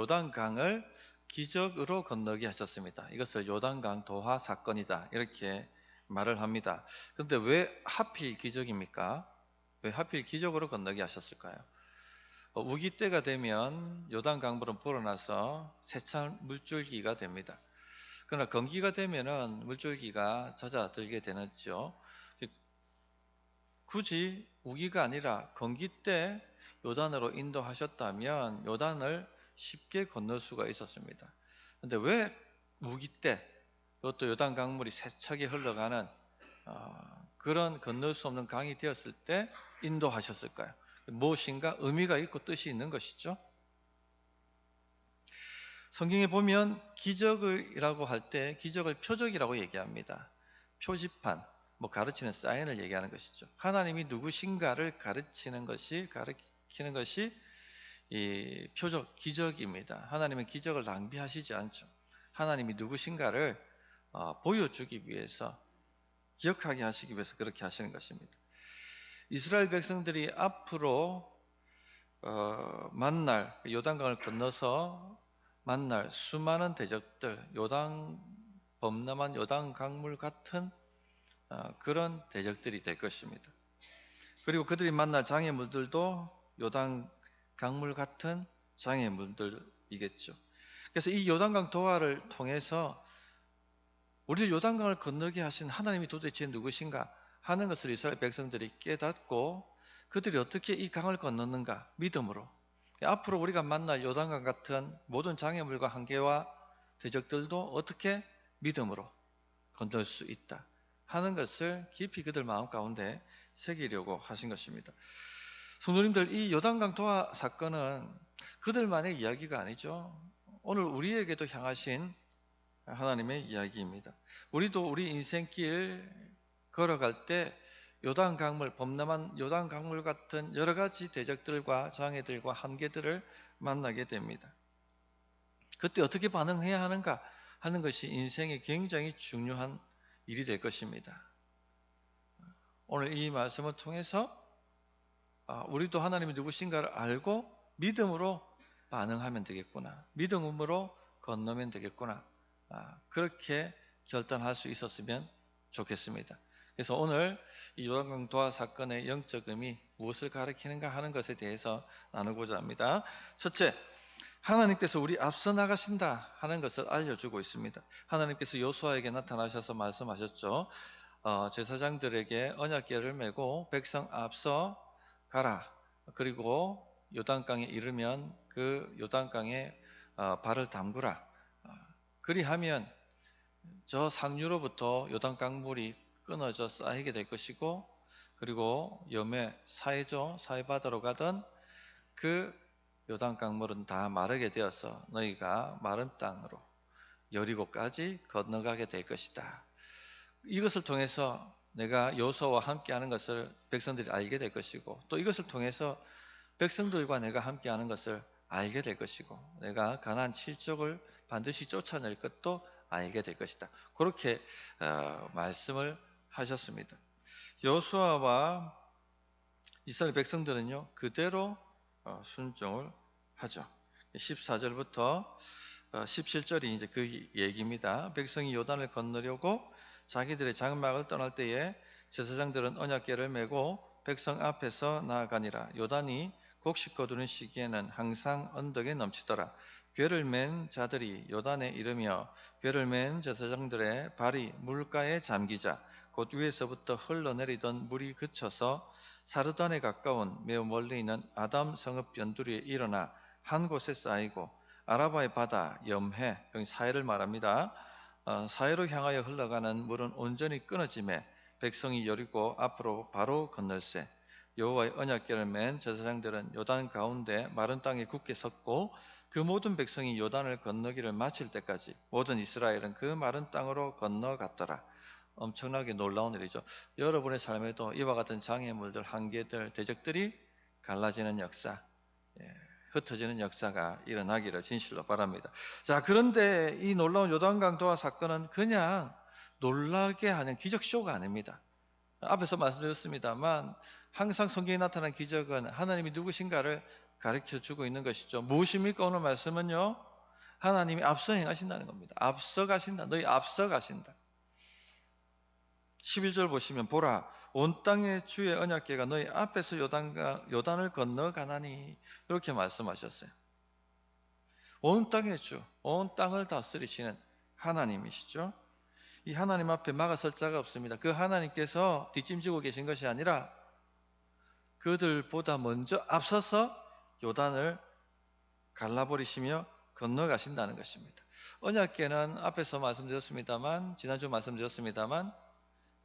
요단강을 기적으로 건너게 하셨습니다. 이것을 요단강 도하 사건이다, 이렇게 말을 합니다. 그런데 왜 하필 기적입니까? 왜 하필 기적으로 건너게 하셨을까요? 우기 때가 되면 요단강물은 불어나서 세찬 물줄기가 됩니다. 그러나 건기가 되면은 물줄기가 잦아들게 되는죠. 굳이 우기가 아니라 건기 때 요단으로 인도하셨다면 요단을 쉽게 건널 수가 있었습니다. 그런데 왜 우기 때, 이것도 요단 강물이 세차게 흘러가는 그런 건널 수 없는 강이 되었을 때 인도하셨을까요? 무엇인가 의미가 있고 뜻이 있는 것이죠. 성경에 보면 기적이라고 할 때 기적을 표적이라고 얘기합니다. 표지판, 가르치는 사인을 얘기하는 것이죠. 하나님이 누구신가를 가르치는 것이 이 표적, 기적입니다. 하나님은 기적을 낭비하시지 않죠. 하나님이 누구신가를 보여주기 위해서, 기억하게 하시기 위해서 그렇게 하시는 것입니다. 이스라엘 백성들이 앞으로 만날, 요단강을 건너서 만날 수많은 대적들, 범람한 요단 강물 같은 그런 대적들이 될 것입니다. 그리고 그들이 만날 장애물들도 요단 강물 같은 장애물들이겠죠. 그래서 이 요단강 도하를 통해서 우리를 요단강을 건너게 하신 하나님이 도대체 누구신가 하는 것을 이스라엘 백성들이 깨닫고 그들이 어떻게 이 강을 건넜는가? 믿음으로. 앞으로 우리가 만날 요단강 같은 모든 장애물과 한계와 대적들도 어떻게 믿음으로 건널 수 있다 하는 것을 깊이 그들 마음 가운데 새기려고 하신 것입니다. 성도님들, 이 요단강 도하 사건은 그들만의 이야기가 아니죠. 오늘 우리에게도 향하신 하나님의 이야기입니다. 우리도 우리 인생길 걸어갈 때 범람한 요단 강물 같은 여러 가지 대적들과 장애들과 한계들을 만나게 됩니다. 그때 어떻게 반응해야 하는가 하는 것이 인생에 굉장히 중요한 일이 될 것입니다. 오늘 이 말씀을 통해서 우리도 하나님이 누구신가를 알고 믿음으로 반응하면 되겠구나, 믿음으로 건너면 되겠구나, 그렇게 결단할 수 있었으면 좋겠습니다. 그래서 오늘 이 요단강 도하 사건의 영적 의미, 무엇을 가리키는가 하는 것에 대해서 나누고자 합니다. 첫째, 하나님께서 우리 앞서 나가신다 하는 것을 알려주고 있습니다. 하나님께서 여호수아에게 나타나셔서 말씀하셨죠. 제사장들에게 언약궤를 메고 백성 앞서 가라. 그리고 요단강에 이르면 그 요단강에 발을 담그라. 그리하면 저 상류로부터 요단강물이 끊어져 쌓이게 될 것이고, 그리고 사해바다로 가던 그 요단강물은 다 마르게 되어서 너희가 마른 땅으로 여리고까지 건너가게 될 것이다. 이것을 통해서 내가 여호수아와 함께하는 것을 백성들이 알게 될 것이고, 또 이것을 통해서 백성들과 내가 함께하는 것을 알게 될 것이고, 내가 가나안 칠족을 반드시 쫓아낼 것도 알게 될 것이다. 그렇게 말씀을 하셨습니다. 여호수아와 이스라엘 백성들은요, 그대로 순종을 하죠. 14절부터 17절이 이제 그 얘기입니다. 백성이 요단을 건너려고 자기들의 장막을 떠날 때에 제사장들은 언약궤를 메고 백성 앞에서 나아가니라. 요단이 곡식 거두는 시기에는 항상 언덕에 넘치더라. 궤를 맨 자들이 요단에 이르며 궤를 맨 제사장들의 발이 물가에 잠기자 곧 위에서부터 흘러내리던 물이 그쳐서 사르단에 가까운 매우 멀리 있는 아담 성읍 변두리에 일어나 한 곳에 쌓이고 아라바의 바다 염해, 여기 사해를 말합니다. 사해로 향하여 흘러가는 물은 온전히 끊어지매 백성이 여리고 앞으로 바로 건널세. 여호와의 언약궤를 맨 제사장들은 요단 가운데 마른 땅에 굳게 섰고 그 모든 백성이 요단을 건너기를 마칠 때까지 모든 이스라엘은 그 마른 땅으로 건너갔더라. 엄청나게 놀라운 일이죠. 여러분의 삶에도 이와 같은 장애물들, 한계들, 대적들이 갈라지는 역사, 흩어지는 역사가 일어나기를 진실로 바랍니다. 자, 그런데 이 놀라운 요단강 도하 사건은 그냥 놀라게 하는 기적쇼가 아닙니다. 앞에서 말씀드렸습니다만 항상 성경에 나타난 기적은 하나님이 누구신가를 가르쳐 주고 있는 것이죠. 무엇입니까? 오늘 말씀은요. 하나님이 앞서 행하신다는 겁니다. 앞서 가신다. 너희 앞서 가신다. 11절 보시면 보라 온 땅의 주의 언약궤가 너희 앞에서 요단을 건너가나니 이렇게 말씀하셨어요. 온 땅의 주, 온 땅을 다스리시는 하나님이시죠. 이 하나님 앞에 막아설 자가 없습니다. 그 하나님께서 뒷짐지고 계신 것이 아니라 그들보다 먼저 앞서서 요단을 갈라버리시며 건너가신다는 것입니다. 언약궤는 앞에서 말씀드렸습니다만 지난주 말씀드렸습니다만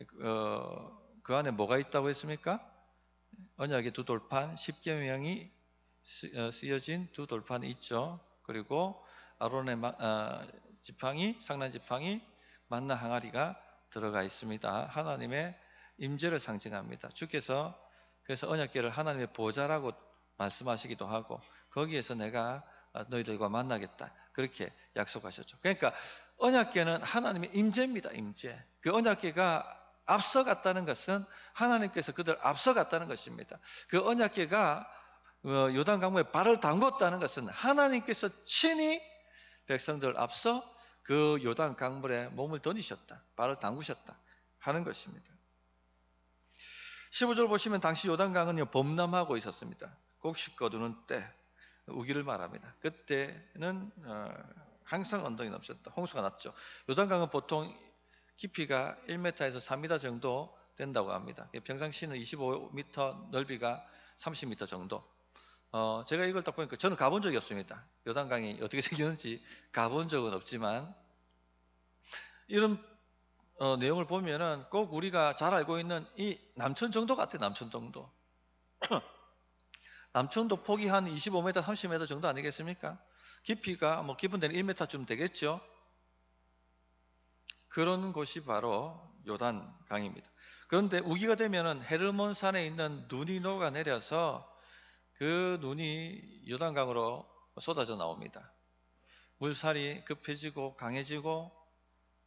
그 안에 뭐가 있다고 했습니까? 언약의 두 돌판, 십계명이 쓰여진 두 돌판이 있죠. 그리고 아론의 지팡이, 상란 지팡이, 만나 항아리가 들어가 있습니다. 하나님의 임재를 상징합니다. 주께서 그래서 언약궤를 하나님의 보좌라고 말씀하시기도 하고 거기에서 내가 너희들과 만나겠다 그렇게 약속하셨죠. 그러니까 언약궤는 하나님의 임재입니다. 임재. 그 언약궤가 앞서갔다는 것은 하나님께서 그들 앞서갔다는 것입니다. 그 언약궤가 요단 강물에 발을 담궜다는 것은 하나님께서 친히 백성들 앞서 그 요단 강물에 몸을 던지셨다. 발을 담그셨다 하는 것입니다. 15절 보시면 당시 요단강은 범람하고 있었습니다. 곡식 거두는 때 우기를 말합니다. 그때는 항상 언덕이 넘쳤다. 홍수가 났죠. 요단강은 보통 깊이가 1m에서 3m 정도 된다고 합니다. 평상시는 25m, 넓이가 30m 정도. 제가 이걸 딱 보니까 저는 가본 적이 없습니다. 요단강이 어떻게 생겼는지 가본 적은 없지만 이런 내용을 보면은 꼭 우리가 잘 알고 있는 이 남천 정도 같아요. 남천 정도. 남천도 폭이 한 25m, 30m 정도 아니겠습니까? 깊이가 뭐 깊은 데는 1m쯤 되겠죠. 그런 곳이 바로 요단강입니다. 그런데 우기가 되면은 헤르몬 산에 있는 눈이 녹아내려서 그 눈이 요단강으로 쏟아져 나옵니다. 물살이 급해지고 강해지고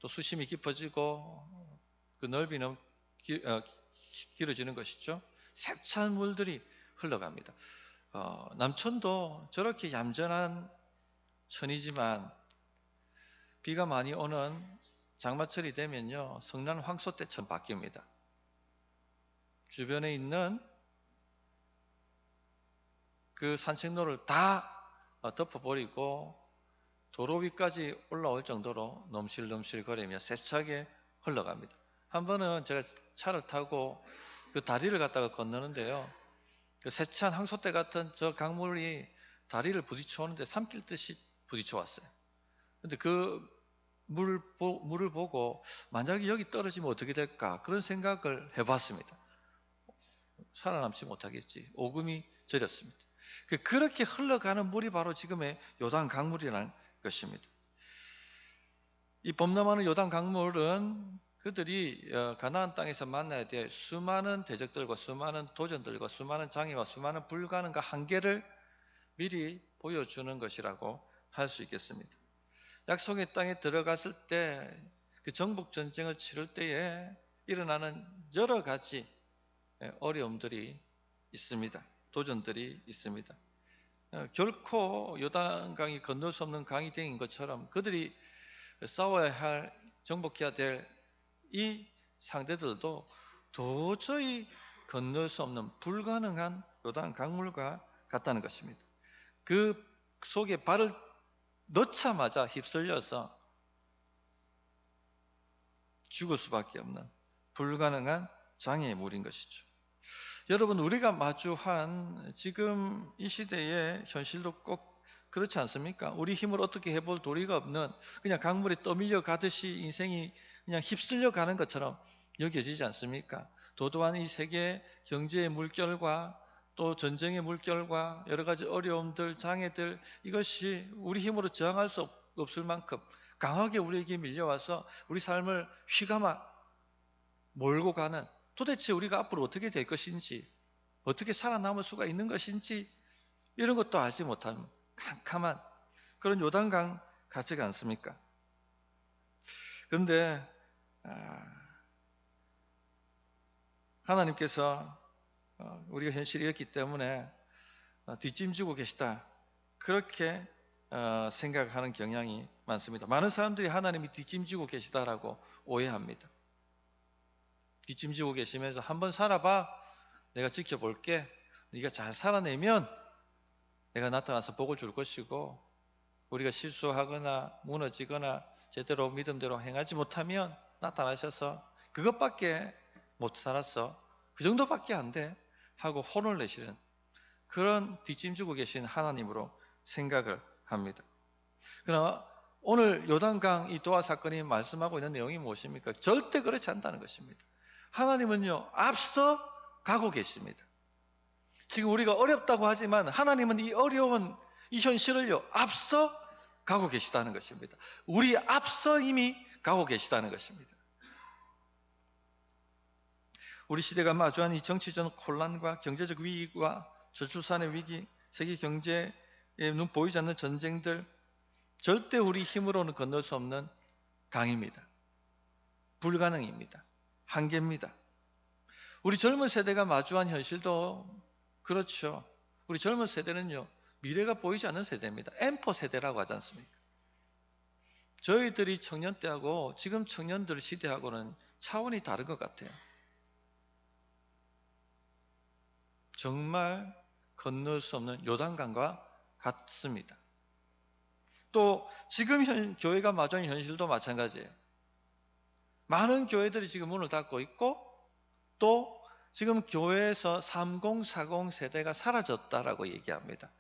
또 수심이 깊어지고 그 넓이는 길어지는 것이죠. 세찬 물들이 흘러갑니다. 남천도 저렇게 얌전한 천이지만 비가 많이 오는 장마철이 되면요 성난 황소 때처럼 바뀝니다. 주변에 있는 그 산책로를 다 덮어버리고 도로 위까지 올라올 정도로 넘실넘실 거리며 세차게 흘러갑니다. 한 번은 제가 차를 타고 그 다리를 갖다가 건너는데요. 그 세찬 항소대 같은 저 강물이 다리를 부딪혀 오는데 삼킬 듯이 부딪혀 왔어요. 근데 그 물을 보고 만약에 여기 떨어지면 어떻게 될까 그런 생각을 해봤습니다. 살아남지 못하겠지. 오금이 저렸습니다. 그렇게 흘러가는 물이 바로 지금의 요단 강물이라는 것입니다. 이 범람하는 요단 강물은 그들이 가나안 땅에서 만나야 될 수많은 대적들과 수많은 도전들과 수많은 장애와 수많은 불가능과 한계를 미리 보여주는 것이라고 할 수 있겠습니다. 약속의 땅에 들어갔을 때 그 정복 전쟁을 치를 때에 일어나는 여러 가지 어려움들이 있습니다. 도전들이 있습니다. 결코 요단강이 건널 수 없는 강이 된 것처럼 그들이 싸워야 할 정복해야 될 이 상대들도 도저히 건널 수 없는 불가능한 요단 강물과 같다는 것입니다. 그 속에 발을 넣자마자 휩쓸려서 죽을 수밖에 없는 불가능한 장애의 물인 것이죠. 여러분 우리가 마주한 지금 이 시대의 현실도 꼭 그렇지 않습니까? 우리 힘을 어떻게 해볼 도리가 없는 그냥 강물에 떠밀려 가듯이 인생이 그냥 휩쓸려 가는 것처럼 여겨지지 않습니까? 도도한 이 세계 경제의 물결과 또 전쟁의 물결과 여러 가지 어려움들, 장애들 이것이 우리 힘으로 저항할 수 없을 만큼 강하게 우리에게 밀려와서 우리 삶을 휘감아 몰고 가는 도대체 우리가 앞으로 어떻게 될 것인지 어떻게 살아남을 수가 있는 것인지 이런 것도 알지 못한 캄캄한 그런 요단강 같지가 않습니까? 그런데 하나님께서 우리가 현실이었기 때문에 뒷짐지고 계시다. 그렇게 생각하는 경향이 많습니다. 많은 사람들이 하나님이 뒷짐지고 계시다라고 오해합니다. 뒷짐지고 계시면서 한번 살아봐. 내가 지켜볼게. 네가 잘 살아내면 내가 나타나서 복을 줄 것이고, 우리가 실수하거나 무너지거나 제대로 믿음대로 행하지 못하면 나타나셔서 그것밖에 못 살았어. 그 정도밖에 안 돼. 하고 혼을 내시는 그런 뒷짐지고 계신 하나님으로 생각을 합니다. 그러나 오늘 요단강 이 도화 사건이 말씀하고 있는 내용이 무엇입니까? 절대 그렇지 않다는 것입니다. 하나님은요, 앞서 가고 계십니다. 지금 우리가 어렵다고 하지만 하나님은 이 어려운 이 현실을요, 앞서 가고 계시다는 것입니다. 우리 앞서 이미 가고 계시다는 것입니다. 우리 시대가 마주한 이 정치적 혼란과 경제적 위기와 저출산의 위기, 세계 경제에 눈 보이지 않는 전쟁들, 절대 우리 힘으로는 건널 수 없는 강입니다. 불가능입니다. 한계입니다. 우리 젊은 세대가 마주한 현실도 그렇죠. 우리 젊은 세대는요, 미래가 보이지 않는 세대입니다. 엠포 세대라고 하지 않습니까? 저희들이 청년 때하고 지금 청년들 시대하고는 차원이 다른 것 같아요. 정말 건널 수 없는 요단강과 같습니다. 또 지금 교회가 마주하는 현실도 마찬가지예요. 많은 교회들이 지금 문을 닫고 있고, 또 지금 교회에서 30, 40 세대가 사라졌다라고 얘기합니다.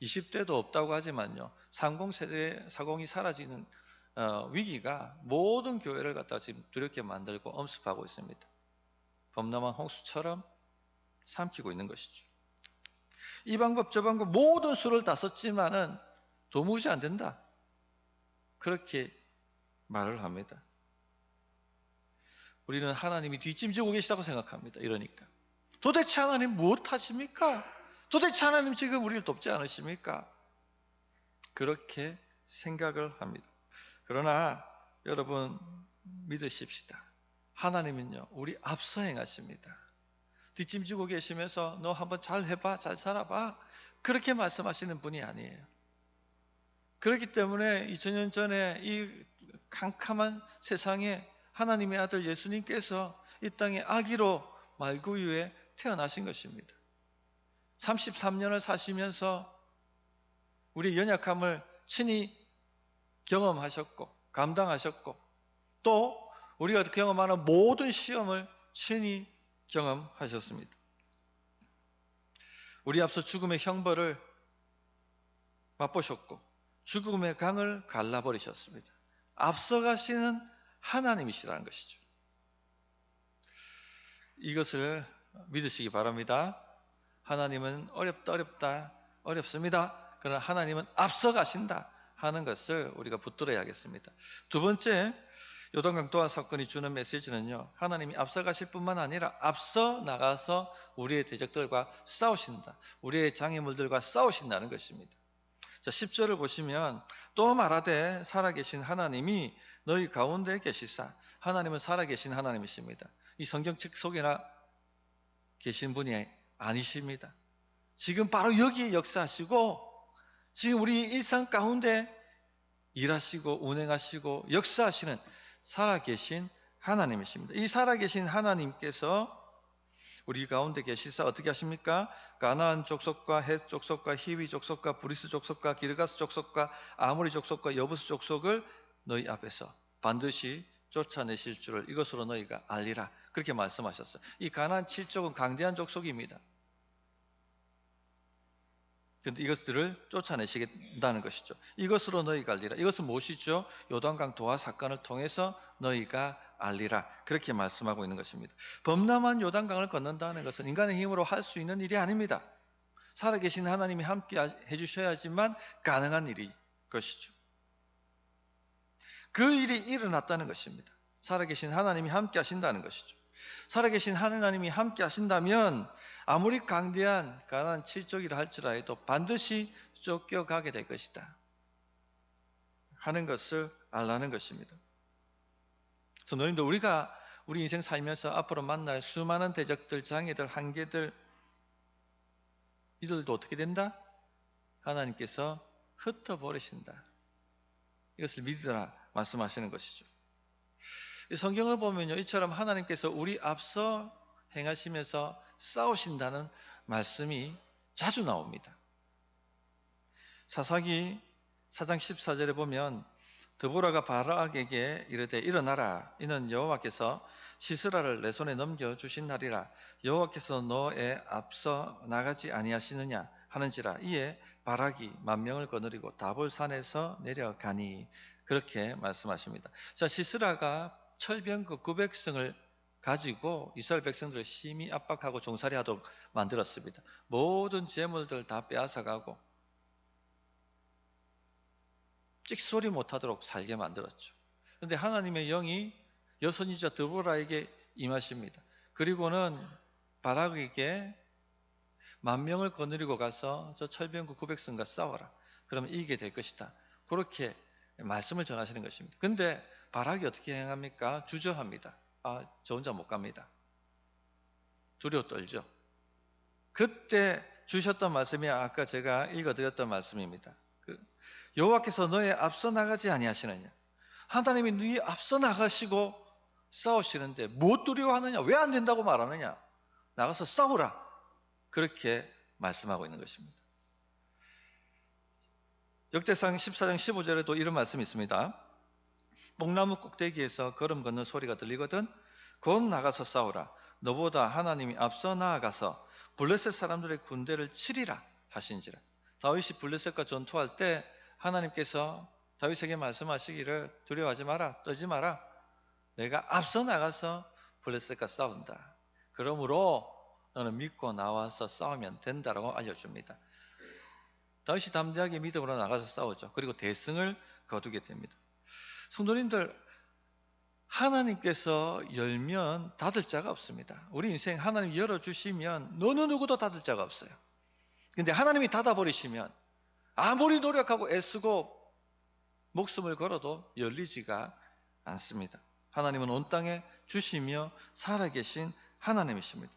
20대도 없다고 하지만요, 30 세대, 40이 사라지는 위기가 모든 교회를 갖다 지금 두렵게 만들고 엄습하고 있습니다. 범람한 홍수처럼 삼키고 있는 것이죠. 이 방법 저 방법 모든 수를 다 썼지만은 도무지 안 된다. 그렇게 말을 합니다. 우리는 하나님이 뒷짐지고 계시다고 생각합니다. 이러니까 도대체 하나님 무엇 하십니까? 도대체 하나님 지금 우리를 돕지 않으십니까? 그렇게 생각을 합니다. 그러나 여러분 믿으십시다. 하나님은요, 우리 앞서 행하십니다. 뒷짐지고 계시면서 너 한번 잘 해봐, 잘 살아봐, 그렇게 말씀하시는 분이 아니에요. 그렇기 때문에 2000년 전에 이 캄캄한 세상에 하나님의 아들 예수님께서 이 땅에 아기로 말구유에 태어나신 것입니다. 33년을 사시면서 우리의 연약함을 친히 경험하셨고 감당하셨고, 또 우리가 경험하는 모든 시험을 친히 경험하셨습니다. 우리 앞서 죽음의 형벌을 맛보셨고 죽음의 강을 갈라버리셨습니다. 앞서가시는 하나님이시라는 것이죠. 이것을 믿으시기 바랍니다. 하나님은 어렵다, 어렵습니다. 그러나 하나님은 앞서가신다 하는 것을 우리가 붙들어야 하겠습니다. 두 번째, 요단강 도화 사건이 주는 메시지는요, 하나님이 앞서가실 뿐만 아니라 앞서 나가서 우리의 대적들과 싸우신다. 우리의 장애물들과 싸우신다는 것입니다. 자, 10절을 보시면 또 말하되 살아계신 하나님이 너희 가운데 계시사. 하나님은 살아계신 하나님이십니다. 이 성경책 속에나 계신 분이 아니십니다. 지금 바로 여기에 역사하시고 지금 우리 일상 가운데 일하시고 운행하시고 역사하시는 살아계신 하나님이십니다. 이 살아계신 하나님께서 우리 가운데 계시사 어떻게 하십니까? 가나안 족속과 헷 족속과 히위 족속과 브리스 족속과 기르가스 족속과 아모리 족속과 여부스 족속을 너희 앞에서 반드시 쫓아내실 줄을 이것으로 너희가 알리라. 그렇게 말씀하셨어요. 이 가나안 7족은 강대한 족속입니다. 그런데 이것들을 쫓아내시겠다는 것이죠. 이것으로 너희가 알리라. 이것은 무엇이죠? 요단강 도화 사건을 통해서 너희가 알리라. 그렇게 말씀하고 있는 것입니다. 범람한 요단강을 건넌다는 것은 인간의 힘으로 할 수 있는 일이 아닙니다. 살아계신 하나님이 함께 해주셔야지만 가능한 일일 것이죠. 그 일이 일어났다는 것입니다. 살아계신 하나님이 함께 하신다는 것이죠. 살아계신 하나님이 함께 하신다면 아무리 강대한 가나안 7족이라 할지라도 반드시 쫓겨가게 될 것이다 하는 것을 알라는 것입니다. 성도님들, 우리가 우리 인생 살면서 앞으로 만날 수많은 대적들, 장애들, 한계들, 이들도 어떻게 된다? 하나님께서 흩어버리신다. 이것을 믿으라 말씀하시는 것이죠. 이 성경을 보면요, 이처럼 하나님께서 우리 앞서 행하시면서 싸우신다는 말씀이 자주 나옵니다. 사사기 4장 14절에 보면 드보라가 바락에게 이르되 일어나라, 이는 여호와께서 시스라를 내 손에 넘겨주신 날이라. 여호와께서 너의 앞서 나가지 아니하시느냐 하는지라. 이에 바락이 10,000명을 거느리고 다볼산에서 내려가니. 그렇게 말씀하십니다. 자, 시스라가 철병거 900승을 가지고 이스라엘 백성들을 심히 압박하고 종살이하도록 만들었습니다. 모든 재물들 다 빼앗아가고 찍소리 못하도록 살게 만들었죠. 그런데 하나님의 영이 여선지자 드보라에게 임하십니다. 그리고는 바락에게 10,000명을 거느리고 가서 저 철병거 900승과 싸워라. 그러면 이기게 될 것이다. 그렇게 말씀을 전하시는 것입니다. 그런데 바락이 어떻게 행합니까? 주저합니다. 저 혼자 못 갑니다. 두려워 떨죠. 그때 주셨던 말씀이 아까 제가 읽어드렸던 말씀입니다. 여호와께서 너의 앞서 나가지 아니하시느냐. 하나님이 너희 앞서 나가시고 싸우시는데 뭐 두려워하느냐? 왜 안 된다고 말하느냐? 나가서 싸우라. 그렇게 말씀하고 있는 것입니다. 역대상 14장 15절에도 이런 말씀이 있습니다. 뽕나무 꼭대기에서 걸음 걷는 소리가 들리거든 곧 나가서 싸우라. 너보다 하나님이 앞서 나아가서 블레셋 사람들의 군대를 치리라 하신지라. 다윗이 블레셋과 전투할 때 하나님께서 다윗에게 말씀하시기를 두려워하지 마라, 떨지 마라. 내가 앞서 나가서 블레셋과 싸운다. 그러므로 너는 믿고 나와서 싸우면 된다라고 알려줍니다. 다윗이 담대하게 믿음으로 나가서 싸우죠. 그리고 대승을 거두게 됩니다. 성도님들, 하나님께서 열면 닫을 자가 없습니다. 우리 인생 하나님 열어주시면 어느 누구도 닫을 자가 없어요. 근데 하나님이 닫아버리시면 아무리 노력하고 애쓰고 목숨을 걸어도 열리지가 않습니다. 하나님은 온 땅에 주시며 살아계신 하나님이십니다.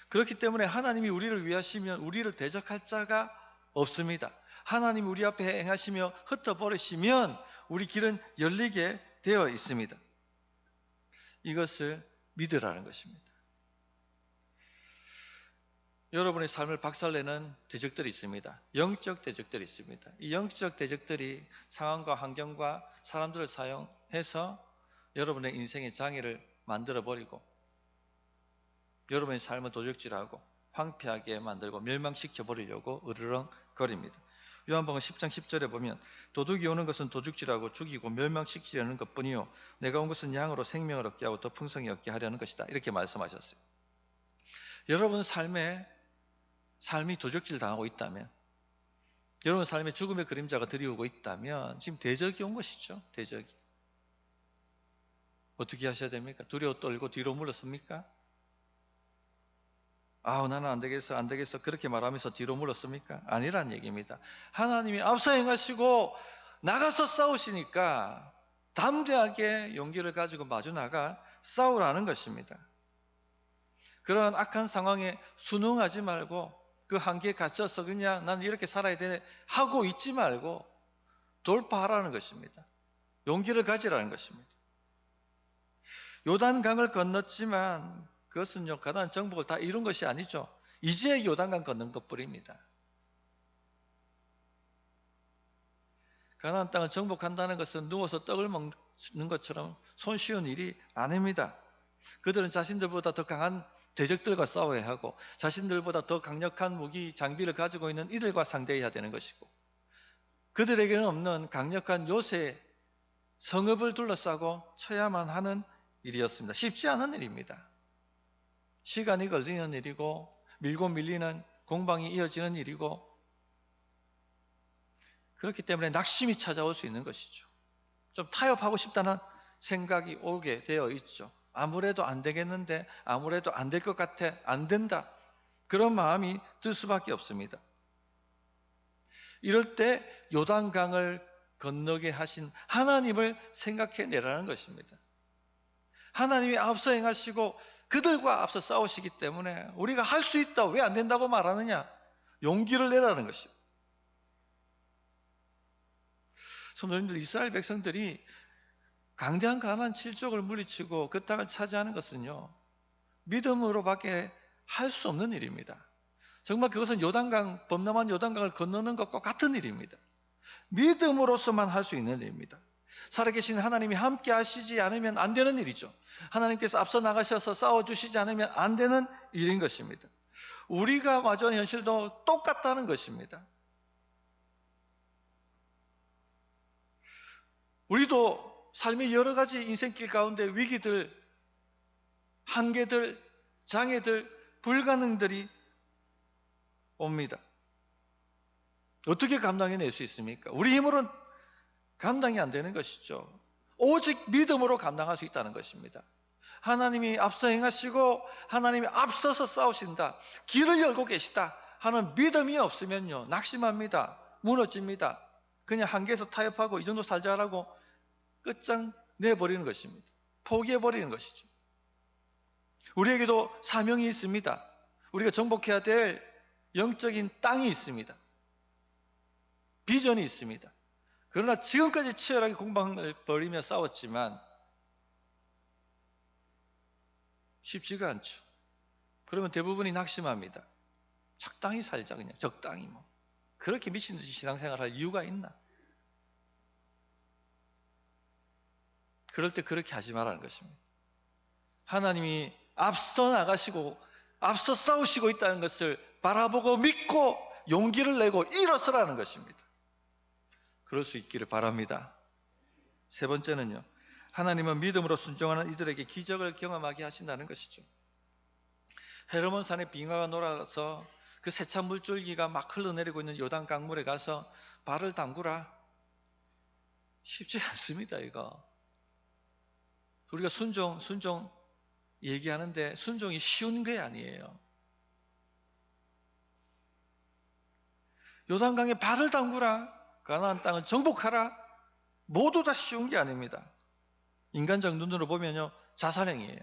그렇기 때문에 하나님이 우리를 위하시면 우리를 대적할 자가 없습니다. 하나님이 우리 앞에 행하시며 흩어버리시면 우리 길은 열리게 되어 있습니다. 이것을 믿으라는 것입니다. 여러분의 삶을 박살내는 대적들이 있습니다. 영적 대적들이 있습니다. 이 영적 대적들이 상황과 환경과 사람들을 사용해서 여러분의 인생의 장애를 만들어버리고 여러분의 삶을 도적질하고 황폐하게 만들고 멸망시켜버리려고 으르렁거립니다. 요한복음 10장 10절에 보면 도둑이 오는 것은 도둑질하고 죽이고 멸망시키려는 것뿐이요 내가 온 것은 양으로 생명을 얻게 하고 더 풍성히 얻게 하려는 것이다. 이렇게 말씀하셨어요. 여러분 삶이 도적질 당하고 있다면, 여러분 삶에 죽음의 그림자가 들이오고 있다면 지금 대적이 온 것이죠. 대적이. 어떻게 하셔야 됩니까? 두려워 떨고 뒤로 물렀습니까? 나는 안 되겠어 그렇게 말하면서 뒤로 물렀습니까? 아니란 얘기입니다. 하나님이 앞서 행하시고 나가서 싸우시니까 담대하게 용기를 가지고 마주 나가 싸우라는 것입니다. 그런 악한 상황에 순응하지 말고 그 한계에 갇혀서 그냥 난 이렇게 살아야 되네 하고 있지 말고 돌파하라는 것입니다. 용기를 가지라는 것입니다. 요단강을 건넜지만 그것은요 가나안 정복을 다 이룬 것이 아니죠. 이제 요단강 건넌 것뿐입니다. 가나안 땅을 정복한다는 것은 누워서 떡을 먹는 것처럼 손쉬운 일이 아닙니다. 그들은 자신들보다 더 강한 대적들과 싸워야 하고 자신들보다 더 강력한 무기, 장비를 가지고 있는 이들과 상대해야 되는 것이고 그들에게는 없는 강력한 요새 성읍을 둘러싸고 쳐야만 하는 일이었습니다. 쉽지 않은 일입니다. 시간이 걸리는 일이고 밀고 밀리는 공방이 이어지는 일이고 그렇기 때문에 낙심이 찾아올 수 있는 것이죠. 좀 타협하고 싶다는 생각이 오게 되어 있죠. 아무래도 안 되겠는데, 아무래도 안 될 것 같아, 안 된다. 그런 마음이 들 수밖에 없습니다. 이럴 때 요단강을 건너게 하신 하나님을 생각해내라는 것입니다. 하나님이 앞서 행하시고 그들과 앞서 싸우시기 때문에 우리가 할 수 있다, 왜 안 된다고 말하느냐? 용기를 내라는 것입니다. 성도님들, 이스라엘 백성들이 강대한 가나안 7족을 물리치고 그 땅을 차지하는 것은요, 믿음으로밖에 할 수 없는 일입니다. 정말 그것은 요단강, 범람한 요단강을 건너는 것과 같은 일입니다. 믿음으로서만 할 수 있는 일입니다. 살아계신 하나님이 함께 하시지 않으면 안 되는 일이죠. 하나님께서 앞서 나가셔서 싸워주시지 않으면 안 되는 일인 것입니다. 우리가 마주하는 현실도 똑같다는 것입니다. 우리도 삶의 여러 가지 인생길 가운데 위기들, 한계들, 장애들, 불가능들이 옵니다. 어떻게 감당해낼 수 있습니까? 우리 힘으로는 감당이 안 되는 것이죠. 오직 믿음으로 감당할 수 있다는 것입니다. 하나님이 앞서 행하시고 하나님이 앞서서 싸우신다, 길을 열고 계시다 하는 믿음이 없으면요, 낙심합니다. 무너집니다. 그냥 한계에서 타협하고 이 정도 살자라고 끝장 내버리는 것입니다. 포기해버리는 것이죠. 우리에게도 사명이 있습니다. 우리가 정복해야 될 영적인 땅이 있습니다. 비전이 있습니다. 그러나 지금까지 치열하게 공방을 벌이며 싸웠지만 쉽지가 않죠. 그러면 대부분이 낙심합니다. 적당히 살자, 그냥 적당히 뭐. 그렇게 미친 듯이 신앙생활할 이유가 있나? 그럴 때 그렇게 하지 말라는 것입니다. 하나님이 앞서 나가시고 앞서 싸우시고 있다는 것을 바라보고 믿고 용기를 내고 일어서라는 것입니다. 그럴 수 있기를 바랍니다. 세 번째는요, 하나님은 믿음으로 순종하는 이들에게 기적을 경험하게 하신다는 것이죠. 헤르몬 산에 빙하가 놀아서 그 세찬 물줄기가 막 흘러내리고 있는 요단 강물에 가서 발을 담그라. 쉽지 않습니다, 이거. 우리가 순종 얘기하는데 순종이 쉬운 게 아니에요. 요단강에 발을 담그라. 가나안 땅을 정복하라. 모두 다 쉬운 게 아닙니다. 인간적 눈으로 보면요, 자살행위예요.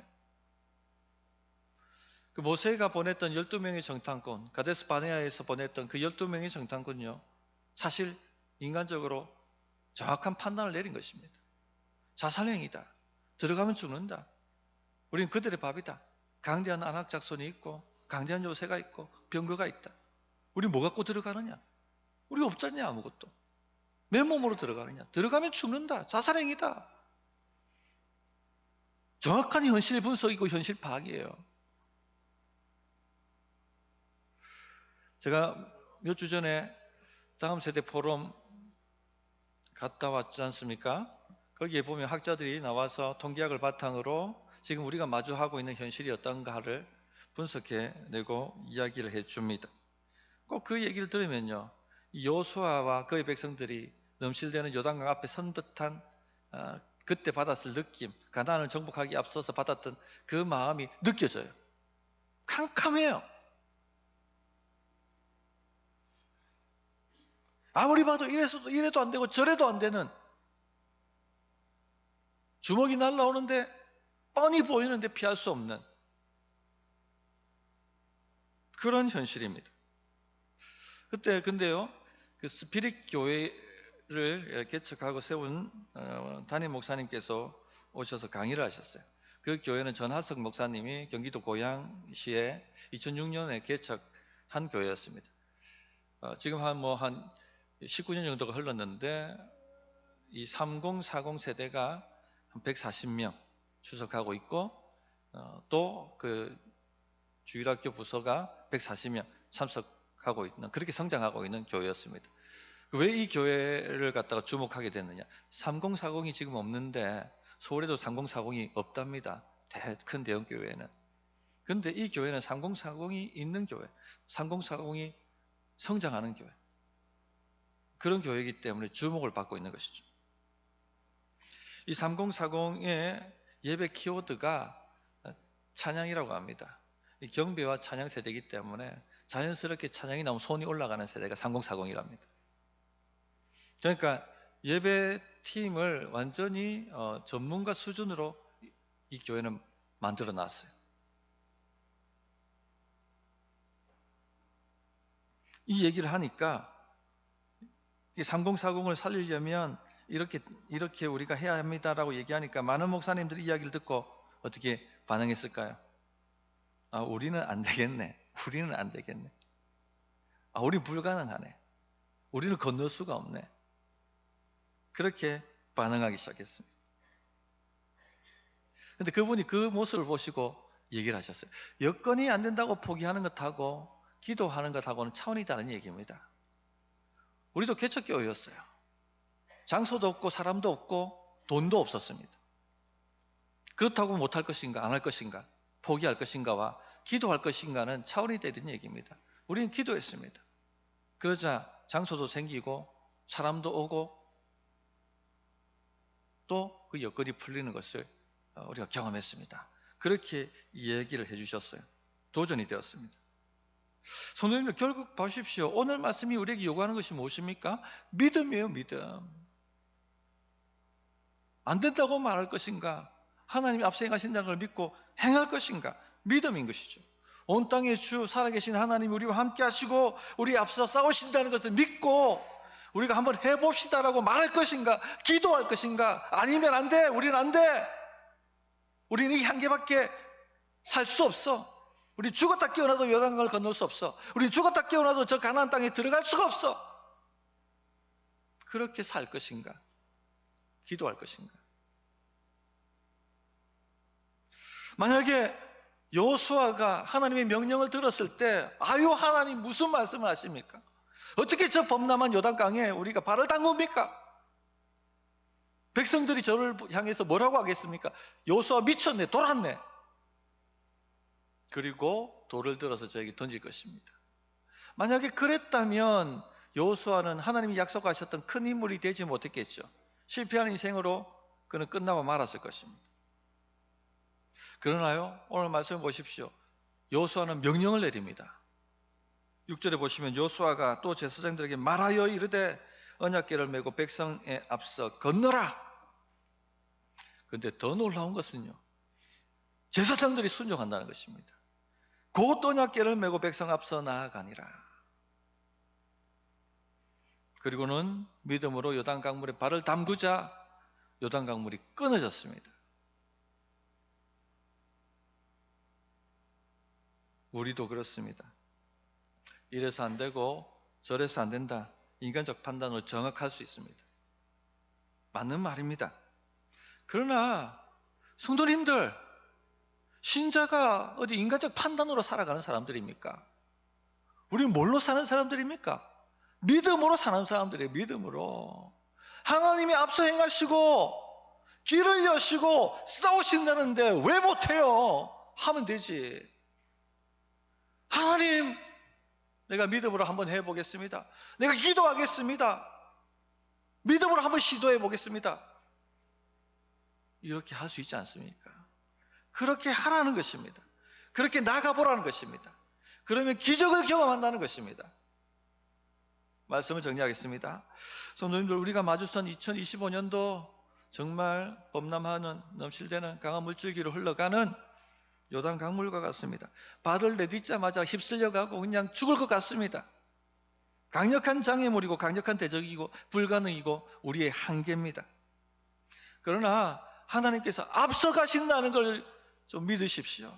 그 모세가 보냈던 12명의 정탐꾼, 가데스 바네아에서 보냈던 그 12명의 정탐꾼요, 사실 인간적으로 정확한 판단을 내린 것입니다. 자살행위다. 들어가면 죽는다. 우리는 그들의 밥이다. 강대한 안악작손이 있고 강대한 요새가 있고 병거가 있다. 우리 뭐 갖고 들어가느냐? 우리 없잖냐, 아무것도. 맨몸으로 들어가느냐? 들어가면 죽는다. 자살행위다. 정확한 현실 분석이고 현실 파악이에요. 제가 몇 주 전에 다음 세대 포럼 갔다 왔지 않습니까? 거기에 보면 학자들이 나와서 통계학을 바탕으로 지금 우리가 마주하고 있는 현실이 어떤가를 분석해내고 이야기를 해줍니다. 꼭 그 얘기를 들으면요, 여호수아와 그의 백성들이 넘실대는 요단강 앞에 선 듯한 그때 받았을 느낌, 가나안을 정복하기 앞서서 받았던 그 마음이 느껴져요. 캄캄해요. 아무리 봐도 이래도 안 되고 저래도 안 되는, 주먹이 날라오는데 뻔히 보이는데 피할 수 없는 그런 현실입니다. 그때 근데요, 그 스피릿 교회를 개척하고 세운 담임 목사님께서 오셔서 강의를 하셨어요. 그 교회는 전하석 목사님이 경기도 고양시에 2006년에 개척한 교회였습니다. 지금 한 19년 정도가 흘렀는데 이 3040 세대가 한 140명 출석하고 있고, 또 그 주일학교 부서가 140명 참석하고 있는, 그렇게 성장하고 있는 교회였습니다. 왜 이 교회를 갖다가 주목하게 됐느냐? 3040이 지금 없는데 서울에도 3040이 없답니다. 큰 대형 교회는. 근데 이 교회는 3040이 있는 교회, 3040이 성장하는 교회, 그런 교회이기 때문에 주목을 받고 있는 것이죠. 이 3040의 예배 키워드가 찬양이라고 합니다. 이 경배와 찬양 세대이기 때문에 자연스럽게 찬양이 나오면 손이 올라가는 세대가 3040이랍니다. 그러니까 예배팀을 완전히 전문가 수준으로 이 교회는 만들어 놨어요. 이 얘기를 하니까 3040을 살리려면 이렇게 우리가 해야 합니다라고 얘기하니까 많은 목사님들이 이야기를 듣고 어떻게 반응했을까요? 우리는 안 되겠네. 우리는 안 되겠네. 우리 불가능하네. 우리는 건널 수가 없네. 그렇게 반응하기 시작했습니다. 그런데 그분이 그 모습을 보시고 얘기를 하셨어요. 여건이 안 된다고 포기하는 것하고 기도하는 것하고는 차원이 다른 얘기입니다. 우리도 개척교회였어요. 장소도 없고 사람도 없고 돈도 없었습니다. 그렇다고 못할 것인가 안 할 것인가 포기할 것인가와 기도할 것인가는 차원이 다른 얘기입니다. 우리는 기도했습니다. 그러자 장소도 생기고 사람도 오고 또 그 여건이 풀리는 것을 우리가 경험했습니다. 그렇게 얘기를 해주셨어요. 도전이 되었습니다. 성도님들, 결국 보십시오. 오늘 말씀이 우리에게 요구하는 것이 무엇입니까? 믿음이에요. 믿음. 안 된다고 말할 것인가? 하나님이 앞서 행하신다는 걸 믿고 행할 것인가? 믿음인 것이죠. 온 땅의 주 살아계신 하나님이 우리와 함께 하시고 우리 앞서 싸우신다는 것을 믿고 우리가 한번 해봅시다라고 말할 것인가? 기도할 것인가? 아니면 안 돼. 우리는 안 돼. 우리는 이 한계밖에 살 수 없어. 우리 죽었다 깨어나도 요단강을 건널 수 없어. 우리 죽었다 깨어나도 저 가나안 땅에 들어갈 수가 없어. 그렇게 살 것인가? 기도할 것인가? 만약에 여호수아가 하나님의 명령을 들었을 때 하나님 무슨 말씀을 하십니까? 어떻게 저 범람한 요단강에 우리가 발을 담굽니까? 백성들이 저를 향해서 뭐라고 하겠습니까? 여호수아 미쳤네, 돌았네. 그리고 돌을 들어서 저에게 던질 것입니다. 만약에 그랬다면 여호수아는 하나님이 약속하셨던 큰 인물이 되지 못했겠죠. 실패하는 인생으로 그는 끝나고 말았을 것입니다. 그러나요? 오늘 말씀 보십시오. 여호수아는 명령을 내립니다. 6절에 보시면 여호수아가 또 제사장들에게 말하여 이르되 언약궤를 메고 백성에 앞서 건너라. 그런데 더 놀라운 것은요, 제사장들이 순종한다는 것입니다. 곧 언약궤를 메고 백성 앞서 나아가니라. 그리고는 믿음으로 요단강물에 발을 담그자 요단강물이 끊어졌습니다. 우리도 그렇습니다. 이래서 안 되고 저래서 안 된다. 인간적 판단으로 정확할 수 있습니다. 맞는 말입니다. 그러나 성도님들, 신자가 어디 인간적 판단으로 살아가는 사람들입니까? 우리는 뭘로 사는 사람들입니까? 믿음으로 사는 사람들이에요. 믿음으로. 하나님이 앞서 행하시고 길을 여시고 싸우신다는데 왜 못해요? 하면 되지. 하나님, 내가 믿음으로 한번 해보겠습니다. 내가 기도하겠습니다. 믿음으로 한번 시도해 보겠습니다. 이렇게 할 수 있지 않습니까? 그렇게 하라는 것입니다. 그렇게 나가보라는 것입니다. 그러면 기적을 경험한다는 것입니다. 말씀을 정리하겠습니다. 성도님들, 우리가 마주선 2025년도 정말 범람하는 넘실대는 강한 물줄기로 흘러가는 요단 강물과 같습니다. 발을 내딛자마자 휩쓸려가고 그냥 죽을 것 같습니다. 강력한 장애물이고 강력한 대적이고 불가능이고 우리의 한계입니다. 그러나 하나님께서 앞서가신다는 걸 좀 믿으십시오.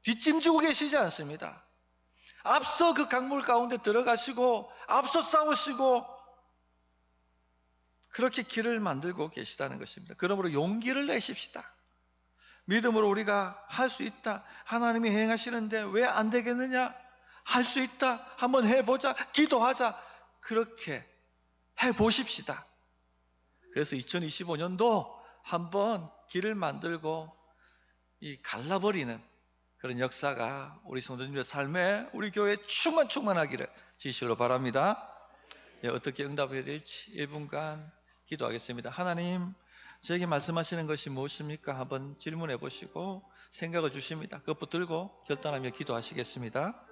뒷짐지고 계시지 않습니다. 앞서 그 강물 가운데 들어가시고 앞서 싸우시고 그렇게 길을 만들고 계시다는 것입니다. 그러므로 용기를 내십시다. 믿음으로 우리가 할 수 있다. 하나님이 행하시는데 왜 안 되겠느냐? 할 수 있다. 한번 해보자. 기도하자. 그렇게 해보십시다. 그래서 2025년도 한번 길을 만들고 이 갈라버리는 그런 역사가 우리 성도님의 삶에 우리 교회에 충만하기를 진실로 바랍니다. 어떻게 응답해야 될지 1분간 기도하겠습니다. 하나님, 저에게 말씀하시는 것이 무엇입니까? 한번 질문해 보시고 생각을 주십니다. 그것 붙들고 결단하며 기도하시겠습니다.